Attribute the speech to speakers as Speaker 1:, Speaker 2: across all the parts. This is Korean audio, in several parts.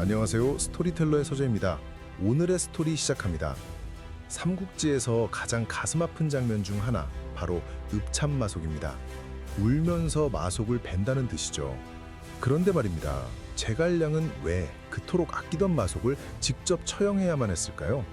Speaker 1: 안녕하세요. 스토리텔러의 서재입니다. 오늘의 스토리 시작합니다. 삼국지에서 가장 가슴 아픈 장면 중 하나, 바로 읍참마속입니다. 울면서 마속을 벤다는 뜻이죠. 그런데 말입니다. 제갈량은 왜 그토록 아끼던 마속을 직접 처형해야만 했을까요?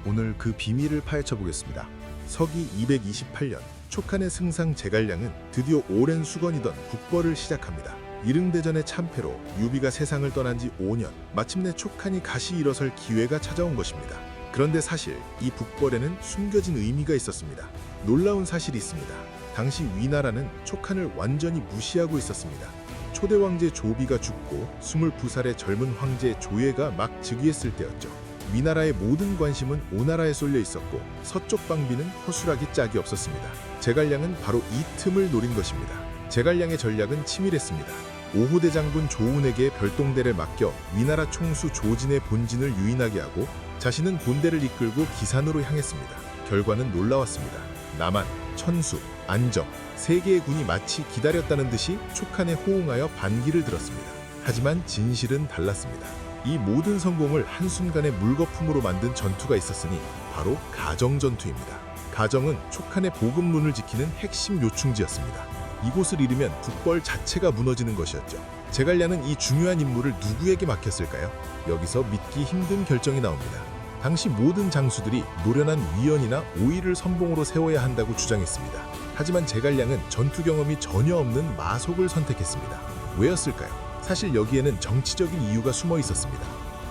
Speaker 1: 오늘 그 비밀을 파헤쳐 보겠습니다. 서기 228년, 촉한의 승상 제갈량은 드디어 오랜 수건이던 국벌을 시작합니다. 이릉대전의 참패로 유비가 세상을 떠난 지 5년, 마침내 촉한이 가시 일어설 기회가 찾아온 것입니다. 그런데 사실 이 북벌에는 숨겨진 의미가 있었습니다. 놀라운 사실이 있습니다. 당시 위나라는 촉한을 완전히 무시하고 있었습니다. 초대 황제 조비가 죽고 22살의 젊은 황제 조예가 막 즉위했을 때였죠. 위나라의 모든 관심은 오나라에 쏠려 있었고 서쪽 방비는 허술하기 짝이 없었습니다. 제갈량은 바로 이 틈을 노린 것입니다. 제갈량의 전략은 치밀했습니다. 5호대 장군 조운에게 별동대를 맡겨 위나라 총수 조진의 본진을 유인하게 하고 자신은 본대를 이끌고 기산으로 향했습니다. 결과는 놀라웠습니다. 남한, 천수, 안정, 세 개의 군이 마치 기다렸다는 듯이 촉한에 호응하여 반기를 들었습니다. 하지만 진실은 달랐습니다. 이 모든 성공을 한순간에 물거품으로 만든 전투가 있었으니 바로 가정전투입니다. 가정은 촉한의 보급론을 지키는 핵심 요충지였습니다. 이곳을 잃으면 북벌 자체가 무너지는 것이었죠. 제갈량은 이 중요한 임무를 누구에게 맡겼을까요? 여기서 믿기 힘든 결정이 나옵니다. 당시 모든 장수들이 노련한 위연이나 오의를 선봉으로 세워야 한다고 주장했습니다. 하지만 제갈량은 전투 경험이 전혀 없는 마속을 선택했습니다. 왜였을까요? 사실 여기에는 정치적인 이유가 숨어 있었습니다.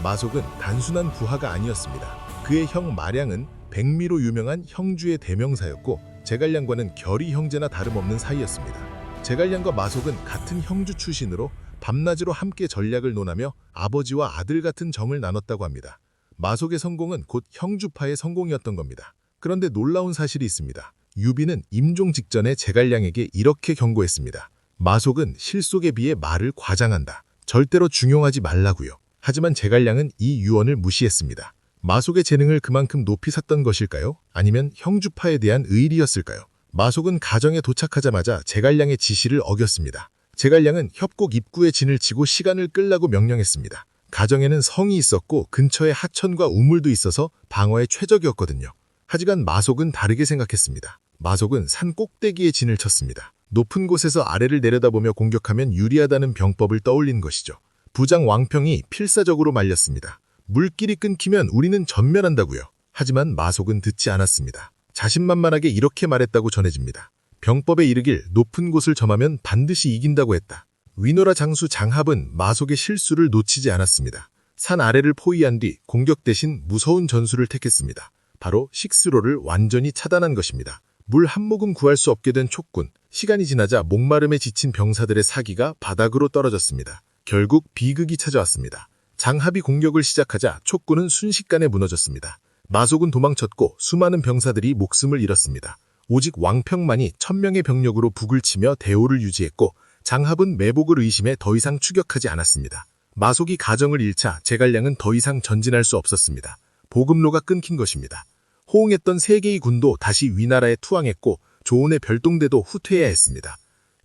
Speaker 1: 마속은 단순한 부하가 아니었습니다. 그의 형 마량은 백미로 유명한 형주의 대명사였고 제갈량과는 결이 형제나 다름없는 사이였습니다. 제갈량과 마속은 같은 형주 출신으로 밤낮으로 함께 전략을 논하며 아버지와 아들 같은 정을 나눴다고 합니다. 마속의 성공은 곧 형주파의 성공이었던 겁니다. 그런데 놀라운 사실이 있습니다. 유비는 임종 직전에 제갈량에게 이렇게 경고했습니다. 마속은 실속에 비해 말을 과장한다. 절대로 중용하지 말라고요. 하지만 제갈량은 이 유언을 무시했습니다. 마속의 재능을 그만큼 높이 샀던 것일까요? 아니면 형주파에 대한 의리였을까요? 마속은 가정에 도착하자마자 제갈량의 지시를 어겼습니다. 제갈량은 협곡 입구에 진을 치고 시간을 끌라고 명령했습니다. 가정에는 성이 있었고 근처에 하천과 우물도 있어서 방어에 최적이었거든요. 하지만 마속은 다르게 생각했습니다. 마속은 산 꼭대기에 진을 쳤습니다. 높은 곳에서 아래를 내려다보며 공격하면 유리하다는 병법을 떠올린 것이죠. 부장 왕평이 필사적으로 말렸습니다. 물길이 끊기면 우리는 전멸한다고요. 하지만 마속은 듣지 않았습니다. 자신만만하게 이렇게 말했다고 전해집니다. 병법에 이르길 높은 곳을 점하면 반드시 이긴다고 했다. 위노라 장수 장합은 마속의 실수를 놓치지 않았습니다. 산 아래를 포위한 뒤 공격 대신 무서운 전술을 택했습니다. 바로 식수로를 완전히 차단한 것입니다. 물 한 모금 구할 수 없게 된 촉군. 시간이 지나자 목마름에 지친 병사들의 사기가 바닥으로 떨어졌습니다. 결국 비극이 찾아왔습니다. 장합이 공격을 시작하자 촉군은 순식간에 무너졌습니다. 마속은 도망쳤고 수많은 병사들이 목숨을 잃었습니다. 오직 왕평만이 1000명의 병력으로 북을 치며 대오를 유지했고 장합은 매복을 의심해 더 이상 추격하지 않았습니다. 마속이 가정을 잃자 제갈량은 더 이상 전진할 수 없었습니다. 보급로가 끊긴 것입니다. 호응했던 세 개의 군도 다시 위나라에 투항했고 조운의 별동대도 후퇴해야 했습니다.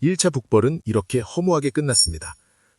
Speaker 1: 1차 북벌은 이렇게 허무하게 끝났습니다.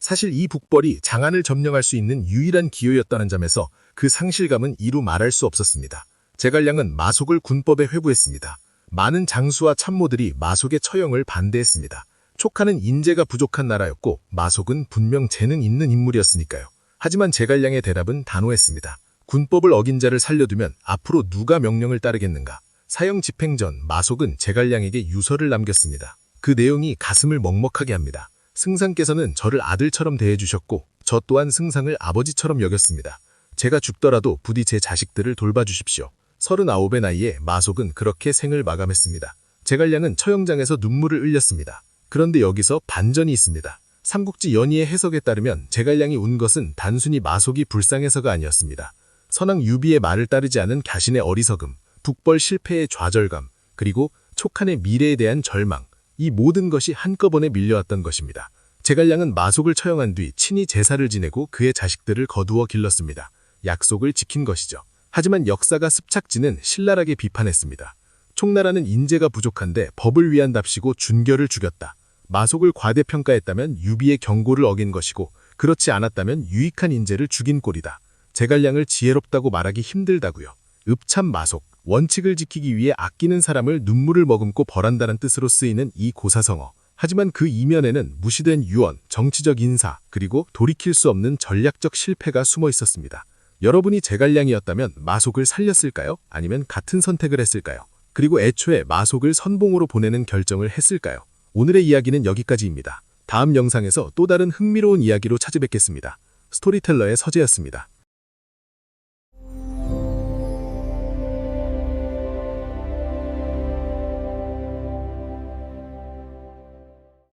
Speaker 1: 사실 이 북벌이 장안을 점령할 수 있는 유일한 기회였다는 점에서 그 상실감은 이루 말할 수 없었습니다. 제갈량은 마속을 군법에 회부했습니다. 많은 장수와 참모들이 마속의 처형을 반대했습니다. 촉한은 인재가 부족한 나라였고 마속은 분명 재능 있는 인물이었으니까요. 하지만 제갈량의 대답은 단호했습니다. 군법을 어긴 자를 살려두면 앞으로 누가 명령을 따르겠는가. 사형 집행 전 마속은 제갈량에게 유서를 남겼습니다. 그 내용이 가슴을 먹먹하게 합니다. 승상께서는 저를 아들처럼 대해주셨고 저 또한 승상을 아버지처럼 여겼습니다. 제가 죽더라도 부디 제 자식들을 돌봐주십시오. 39의 나이에 마속은 그렇게 생을 마감했습니다. 제갈량은 처형장에서 눈물을 흘렸습니다. 그런데 여기서 반전이 있습니다. 삼국지 연의의 해석에 따르면 제갈량이 운 것은 단순히 마속이 불쌍해서가 아니었습니다. 선왕 유비의 말을 따르지 않은 자신의 어리석음, 북벌 실패의 좌절감, 그리고 촉한의 미래에 대한 절망, 이 모든 것이 한꺼번에 밀려왔던 것입니다. 제갈량은 마속을 처형한 뒤 친히 제사를 지내고 그의 자식들을 거두어 길렀습니다. 약속을 지킨 것이죠. 하지만 역사가 습착지는 신랄하게 비판했습니다. 총나라는 인재가 부족한데 법을 위한답시고 준결을 죽였다. 마속을 과대평가했다면 유비의 경고를 어긴 것이고 그렇지 않았다면 유익한 인재를 죽인 꼴이다. 제갈량을 지혜롭다고 말하기 힘들다고요. 읍참 마속, 원칙을 지키기 위해 아끼는 사람을 눈물을 머금고 벌한다는 뜻으로 쓰이는 이 고사성어. 하지만 그 이면에는 무시된 유언, 정치적 인사, 그리고 돌이킬 수 없는 전략적 실패가 숨어 있었습니다. 여러분이 제갈량이었다면 마속을 살렸을까요? 아니면 같은 선택을 했을까요? 그리고 애초에 마속을 선봉으로 보내는 결정을 했을까요? 오늘의 이야기는 여기까지입니다. 다음 영상에서 또 다른 흥미로운 이야기로 찾아뵙겠습니다. 스토리텔러의 서재였습니다.